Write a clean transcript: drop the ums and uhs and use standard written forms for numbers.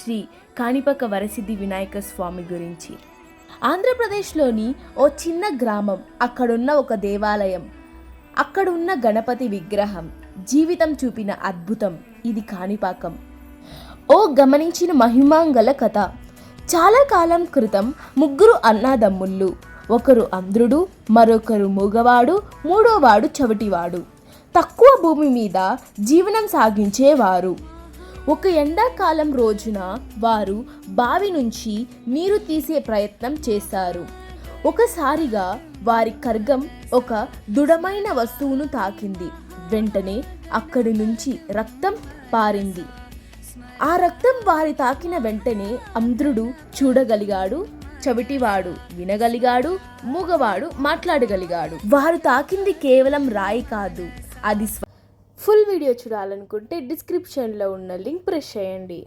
శ్రీ కాణిపాక వరసిద్ధి వినాయక స్వామి గురించి. ఆంధ్రప్రదేశ్లోని ఓ చిన్న గ్రామం, అక్కడున్న ఒక దేవాలయం, అక్కడున్న గణపతి విగ్రహం జీవితం చూపిన అద్భుతం ఇది కాణిపాకం. ఓ గమనించిన మహిమాంగల కథ. చాలా కాలం క్రితం ముగ్గురు అన్నాదమ్ముళ్ళు, ఒకరు అంధ్రుడు, మరొకరు మూగవాడు, మూడోవాడు చవటివాడు, తక్కువ భూమి మీద జీవనం సాగించేవారు. ఒక ఎండాకాలం రోజున వారు బావి నుంచి నీరు తీసే ప్రయత్నం చేశారు. ఒకసారిగా వారి ఖడ్గం ఒక దృఢమైన వస్తువును తాకింది. వెంటనే అక్కడి నుంచి రక్తం పారింది. ఆ రక్తం వారి తాకిన వెంటనే అంధ్రుడు చూడగలిగాడు, చవిటివాడు వినగలిగాడు, మూగవాడు మాట్లాడగలిగాడు. వారు తాకింది కేవలం రాయి కాదు, అది ఫుల్ వీడియో చూడాలనుకుంటే డిస్క్రిప్షన్లో ఉన్న లింక్ ప్రెస్ చేయండి.